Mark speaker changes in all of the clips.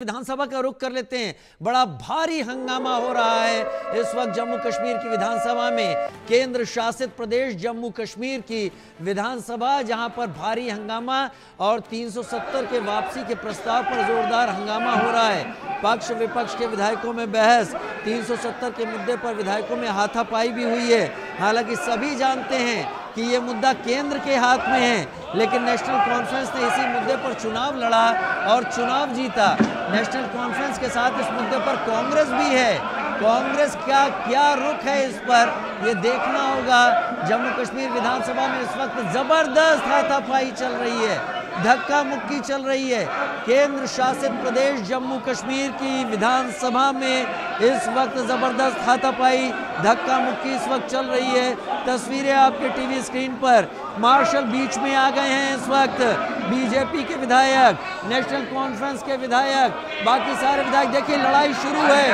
Speaker 1: विधानसभा का रुख कर लेते हैं। बड़ा भारी हंगामा हो रहा है इस वक्त जम्मू कश्मीर की विधानसभा में। केंद्र शासित प्रदेश जम्मू कश्मीर की विधानसभा, जहां पर भारी हंगामा और 370 के वापसी के प्रस्ताव पर जोरदार हंगामा हो रहा है। पक्ष विपक्ष के विधायकों में बहस, 370 के मुद्दे पर विधायकों में हाथापाई भी हुई है। हालांकि सभी जानते हैं कि ये मुद्दा केंद्र के हाथ में है, लेकिन नेशनल कॉन्फ्रेंस ने इसी मुद्दे पर चुनाव लड़ा और चुनाव जीता। नेशनल कॉन्फ्रेंस के साथ इस मुद्दे पर कांग्रेस भी है। कांग्रेस क्या रुख है इस पर, ये देखना होगा। जम्मू कश्मीर विधानसभा में इस वक्त जबरदस्त हाथापाई चल रही है, धक्का मुक्की चल रही है। केंद्र शासित प्रदेश जम्मू कश्मीर की विधानसभा में इस वक्त जबरदस्त हाथापाई, धक्का मुक्की इस वक्त चल रही है। तस्वीरें आपके टीवी स्क्रीन पर। मार्शल बीच में आ गए हैं इस वक्त, बीजेपी के विधायक, नेशनल कॉन्फ्रेंस के विधायक, बाकी सारे विधायक। देखिए लड़ाई शुरू है।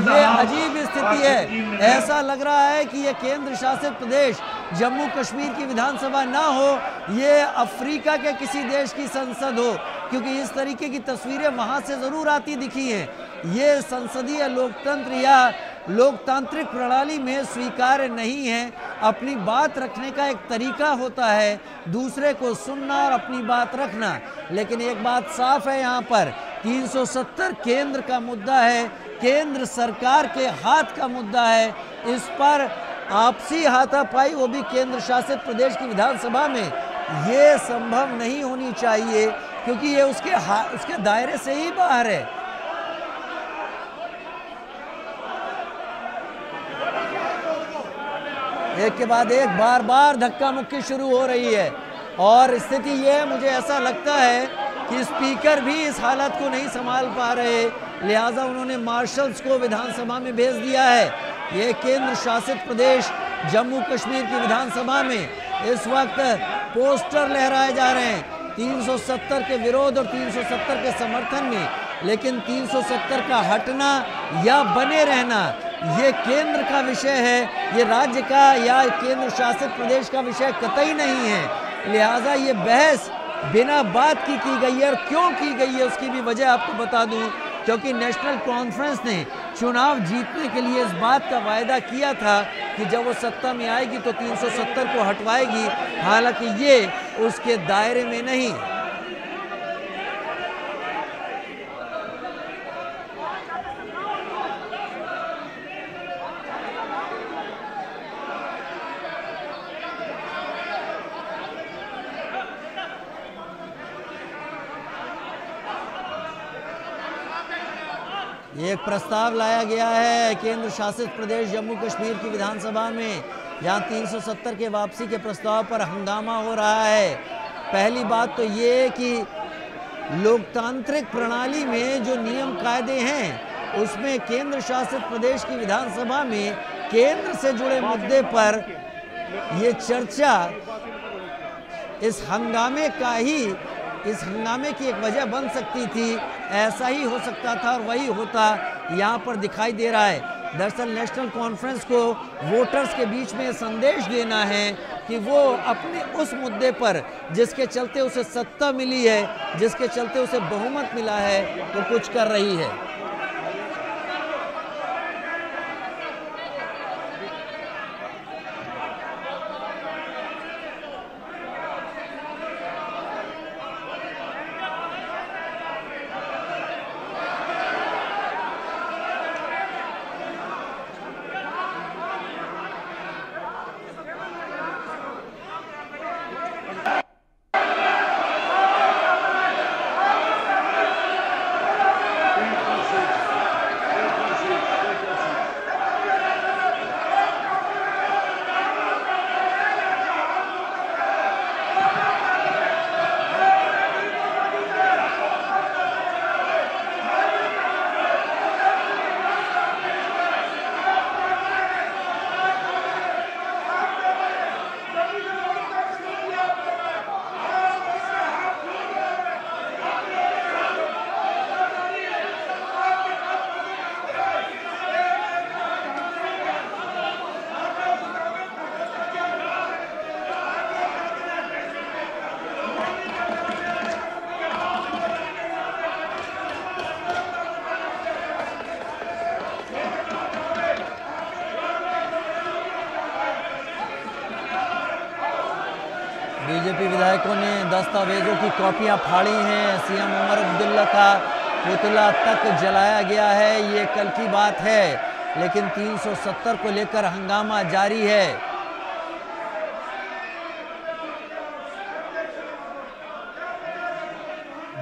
Speaker 1: ये अजीब स्थिति है, ऐसा लग रहा है कि ये केंद्र शासित प्रदेश जम्मू कश्मीर की विधानसभा ना हो, ये अफ्रीका के किसी देश की संसद हो, क्योंकि इस तरीके की तस्वीरें वहां से जरूर आती दिखी हैं। ये संसदीय लोकतंत्र या लोकतांत्रिक प्रणाली में स्वीकार्य नहीं है। अपनी बात रखने का एक तरीका होता है, दूसरे को सुनना और अपनी बात रखना। लेकिन एक बात साफ है, यहाँ पर 370 केंद्र का मुद्दा है, केंद्र सरकार के हाथ का मुद्दा है। इस पर आपसी हाथापाई, वो भी केंद्र शासित प्रदेश की विधानसभा में, ये संभव नहीं होनी चाहिए, क्योंकि ये उसके दायरे से ही बाहर है। एक के बाद एक बार बार धक्का मुक्की शुरू हो रही है। और स्थिति ये है, मुझे ऐसा लगता है कि स्पीकर भी इस हालत को नहीं संभाल पा रहे, लिहाजा उन्होंने मार्शल्स को विधानसभा में भेज दिया है। ये केंद्र शासित प्रदेश जम्मू कश्मीर की विधानसभा में इस वक्त पोस्टर लहराए जा रहे हैं 370 के विरोध और 370 के समर्थन में। लेकिन 370 का हटना या बने रहना ये केंद्र का विषय है, ये राज्य का या केंद्र शासित प्रदेश का विषय कतई नहीं है। लिहाजा ये बहस बिना बात की गई है। और क्यों की गई है उसकी भी वजह आपको बता दूं, क्योंकि नेशनल कॉन्फ्रेंस ने चुनाव जीतने के लिए इस बात का वायदा किया था कि जब वो सत्ता में आएगी तो 370 को हटवाएगी। हालांकि ये उसके दायरे में नहीं। एक प्रस्ताव लाया गया है केंद्र शासित प्रदेश जम्मू कश्मीर की विधानसभा में, जहां 370 के वापसी के प्रस्ताव पर हंगामा हो रहा है। पहली बात तो ये कि लोकतांत्रिक प्रणाली में जो नियम कायदे हैं, उसमें केंद्र शासित प्रदेश की विधानसभा में केंद्र से जुड़े मुद्दे पर ये चर्चा इस हंगामे की एक वजह बन सकती थी। ऐसा ही हो सकता था और वही होता यहाँ पर दिखाई दे रहा है। दरअसल नेशनल कॉन्फ्रेंस को वोटर्स के बीच में संदेश देना है कि वो अपने उस मुद्दे पर जिसके चलते उसे सत्ता मिली है, जिसके चलते उसे बहुमत मिला है, वो कुछ कर रही है। बीजेपी विधायकों ने दस्तावेजों की कॉपियां फाड़ी हैं। सीएम उमर अब्दुल्ला का पुतला तक जलाया गया है। ये कल की बात है, लेकिन 370 को लेकर हंगामा जारी है।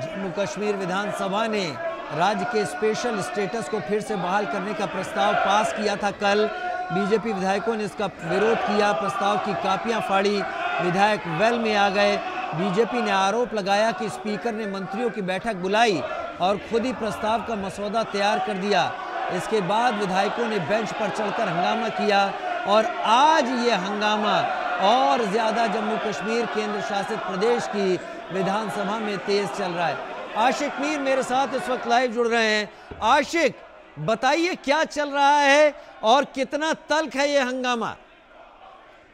Speaker 1: जम्मू कश्मीर विधानसभा ने राज्य के स्पेशल स्टेटस को फिर से बहाल करने का प्रस्ताव पास किया था कल। बीजेपी विधायकों ने इसका विरोध किया, प्रस्ताव की कापियां फाड़ी, विधायक वेल में आ गए। बीजेपी ने आरोप लगाया कि स्पीकर ने मंत्रियों की बैठक बुलाई और खुद ही प्रस्ताव का मसौदा तैयार कर दिया। इसके बाद विधायकों ने बेंच पर चढ़कर हंगामा किया और आज ये हंगामा और ज्यादा जम्मू कश्मीर केंद्र शासित प्रदेश की विधानसभा में तेज चल रहा है। आशिक मीर मेरे साथ इस वक्त लाइव जुड़ रहे हैं। आशिक, बताइए क्या चल रहा है और कितना तल्ख है ये हंगामा?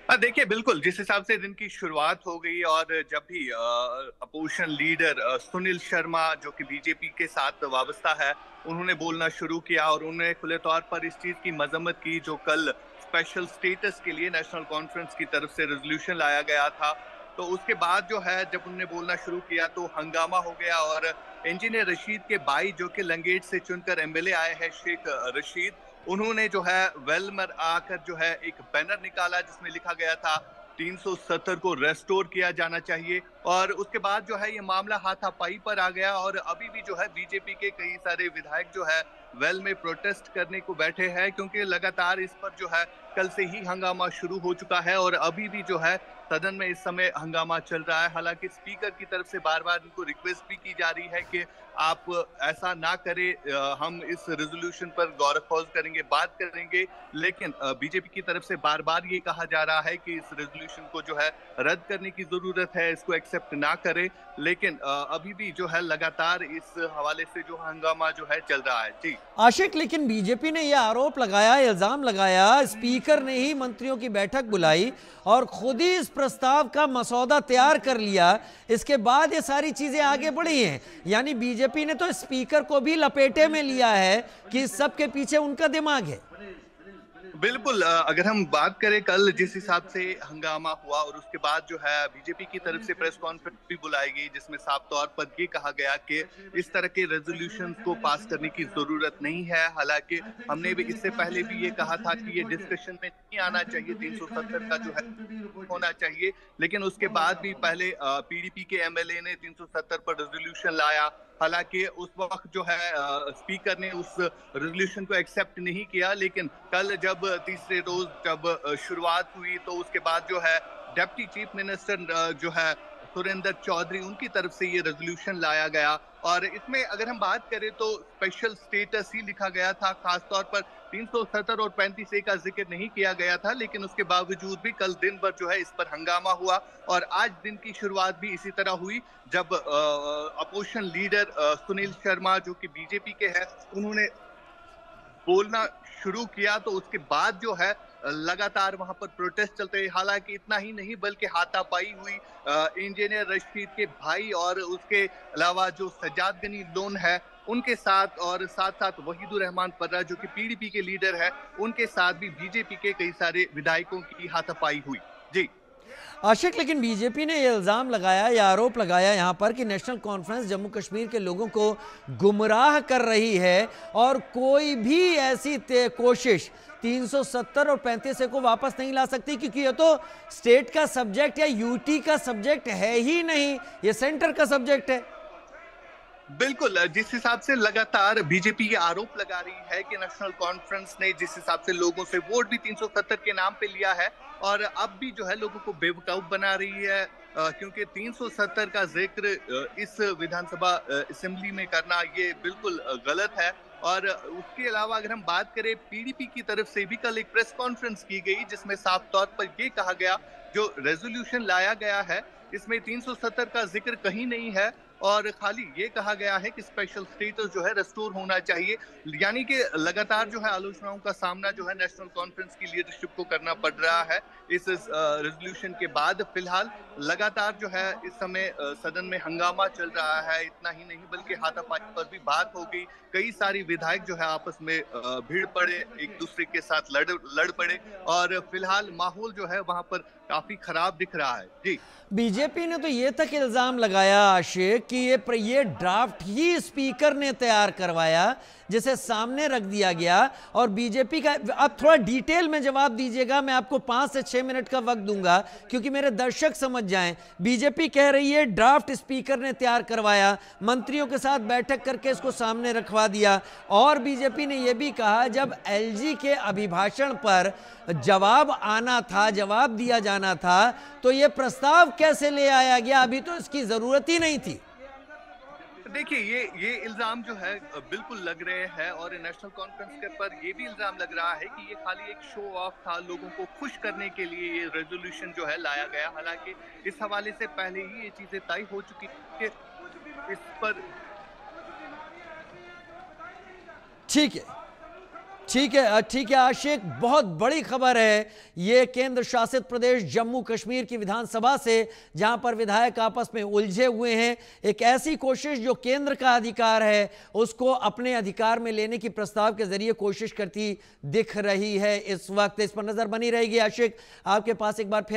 Speaker 2: देखिए, बिल्कुल जिस हिसाब से दिन की शुरुआत हो गई और जब भी अपोजिशन लीडर सुनील शर्मा जो कि बीजेपी के साथ वाबस्ता है, उन्होंने बोलना शुरू किया और उन्होंने खुले तौर पर इस चीज की मजम्मत की जो कल स्पेशल स्टेटस के लिए नेशनल कॉन्फ्रेंस की तरफ से रेजोल्यूशन लाया गया था। तो उसके बाद जो है जब उन्होंने बोलना शुरू किया तो हंगामा हो गया और इंजीनियर रशीद के भाई जो कि लंगेट से चुनकर एमएलए आए हैं, शेख रशीद, उन्होंने जो है वेल में आकर जो है एक बैनर निकाला जिसमें लिखा गया था 370 को रेस्टोर किया जाना चाहिए। और उसके बाद जो है ये मामला हाथापाई पर आ गया और अभी भी जो है बीजेपी के कई सारे विधायक जो है वेल में प्रोटेस्ट करने को बैठे हैं, क्योंकि लगातार इस पर जो है कल से ही हंगामा शुरू हो चुका है और अभी भी जो है सदन में इस समय हंगामा चल रहा है। हालांकि स्पीकर की तरफ से बार बार इनको रिक्वेस्ट भी की जा रही है कि आप ऐसा ना करें, हम इस रेजोल्यूशन पर गौर फौज करेंगे, बात करेंगे, लेकिन बीजेपी की तरफ से बार बार ये कहा जा रहा है कि इस रेजोल्यूशन को जो है रद्द करने की जरूरत है, इसको एक्सेप्ट ना करें। लेकिन अभी भी जो है लगातार इस हवाले से जो हंगामा जो है चल रहा है। जी
Speaker 1: आशिक, लेकिन बीजेपी ने यह आरोप लगाया, इल्जाम लगाया, स्पीकर ने ही मंत्रियों की बैठक बुलाई और खुद ही इस प्रस्ताव का मसौदा तैयार कर लिया। इसके बाद ये सारी चीजें आगे बढ़ी हैं, यानी बीजेपी ने तो स्पीकर को भी लपेटे में लिया है कि सबके पीछे उनका दिमाग है।
Speaker 2: बिल्कुल, अगर हम बात करें कल जिस हिसाब से हंगामा हुआ और उसके बाद जो है बीजेपी की तरफ से प्रेस कॉन्फ्रेंस भी बुलाई गई जिसमें साफ तौर पर ये कहा गया कि इस तरह के रेजोल्यूशन को पास करने की जरूरत नहीं है। हालांकि हमने भी इससे पहले भी ये कहा था कि ये डिस्कशन में नहीं आना चाहिए, 370 का जो है होना चाहिए, लेकिन उसके बाद भी पहले पीडीपी के एमएलए ने 370 पर रेजोल्यूशन लाया। हालांकि उस वक्त जो है स्पीकर ने उस रेजोल्यूशन को एक्सेप्ट नहीं किया, लेकिन कल जब तीसरे रोज जब शुरुआत हुई तो उसके बाद जो है डिप्टी चीफ मिनिस्टर जो है सुरेंद्र चौधरी, उनकी तरफ से ये रेजोल्यूशन लाया गया और इसमें अगर हम बात करें तो स्पेशल स्टेटस ही लिखा गया था, खासतौर पर 370 और 35A का जिक्र नहीं किया गया था। लेकिन उसके बावजूद भी कल दिन भर जो है इस पर हंगामा हुआ और आज दिन की शुरुआत भी इसी तरह हुई जब अपोजिशन लीडर सुनील शर्मा जो कि बीजेपी के हैं, उन्होंने बोलना शुरू किया तो उसके बाद जो है लगातार वहां पर प्रोटेस्ट चलते रहे। हालांकि इतना ही नहीं बल्कि हाथापाई हुई इंजीनियर रशीद के भाई और उसके अलावा जो सज्जाद गनी लोन है उनके साथ, और साथ साथ वहीदुर रहमान पर्रा जो कि पीडीपी के लीडर है, उनके साथ भी बीजेपी के कई सारे विधायकों की हाथापाई हुई। जी
Speaker 1: आशिक, लेकिन बीजेपी ने यह इल्जाम लगाया, यह आरोप लगाया यहाँ पर कि नेशनल कॉन्फ्रेंस जम्मू कश्मीर के लोगों को गुमराह कर रही है और कोई भी ऐसी कोशिश 370 और 35A को वापस नहीं ला सकती, क्योंकि ये तो स्टेट का सब्जेक्ट या यूटी का सब्जेक्ट है ही नहीं, ये सेंटर का सब्जेक्ट है।
Speaker 2: बिल्कुल, जिस हिसाब से लगातार बीजेपी ये आरोप लगा रही है कि नेशनल कॉन्फ्रेंस ने जिस हिसाब से लोगों से वोट भी 370 के नाम पे लिया है और अब भी जो है लोगों को बेवकूफ बना रही है, क्योंकि 370 का जिक्र इस विधानसभा असेंबली में करना ये बिल्कुल गलत है। और उसके अलावा अगर हम बात करें पीडीपी की तरफ से भी कल एक प्रेस कॉन्फ्रेंस की गई जिसमें साफ तौर पर यह कहा गया जो रेजोल्यूशन लाया गया है इसमें 370 का जिक्र कहीं नहीं है और खाली ये कहा गया है कि स्पेशल स्टेटस जो है रेस्टोर होना चाहिए। यानी कि लगातार जो है आलोचनाओं का सामना जो है नेशनल कॉन्फ्रेंस की लीडरशिप को करना पड़ रहा है इस रेजोल्यूशन के बाद। फिलहाल लगातार जो है इस समय सदन में हंगामा चल रहा है। इतना ही नहीं बल्कि हाथापाई पर भी बात हो गई। कई सारी विधायक जो है आपस में भीड़ पड़े, एक दूसरे के साथ लड़ पड़े और फिलहाल माहौल जो है वहां पर काफी खराब दिख रहा है। जी,
Speaker 1: बीजेपी ने तो ये तक इल्जाम लगाया आशिक कि ये ड्राफ्ट ही स्पीकर ने तैयार करवाया, जिसे सामने रख दिया गया। और बीजेपी का, आप थोड़ा डिटेल में जवाब दीजिएगा, मैं आपको 5 से 6 मिनट का वक्त दूंगा क्योंकि मेरे दर्शक समझ जाएं। बीजेपी कह रही है ड्राफ्ट स्पीकर ने तैयार करवाया, मंत्रियों के साथ बैठक करके इसको सामने रखवा दिया। और बीजेपी ने यह भी कहा जब एलजी के अभिभाषण पर जवाब आना था, जवाब दिया जाना था, तो यह प्रस्ताव कैसे ले आया गया, अभी तो इसकी जरूरत ही नहीं थी।
Speaker 2: देखिए ये इल्जाम जो है बिल्कुल लग रहे हैं और नेशनल कॉन्फ्रेंस के पर ये भी इल्जाम लग रहा है कि ये खाली एक शो ऑफ था, लोगों को खुश करने के लिए ये रेजोल्यूशन जो है लाया गया। हालांकि इस हवाले से पहले ही ये चीजें तय हो चुकी कि इस पर।
Speaker 1: ठीक है, ठीक है, ठीक है आशिक, बहुत बड़ी खबर है ये केंद्र शासित प्रदेश जम्मू कश्मीर की विधानसभा से, जहां पर विधायक आपस में उलझे हुए हैं। एक ऐसी कोशिश जो केंद्र का अधिकार है उसको अपने अधिकार में लेने की प्रस्ताव के जरिए कोशिश करती दिख रही है इस वक्त। इस पर नजर बनी रहेगी। आशिक, आपके पास एक बार फिर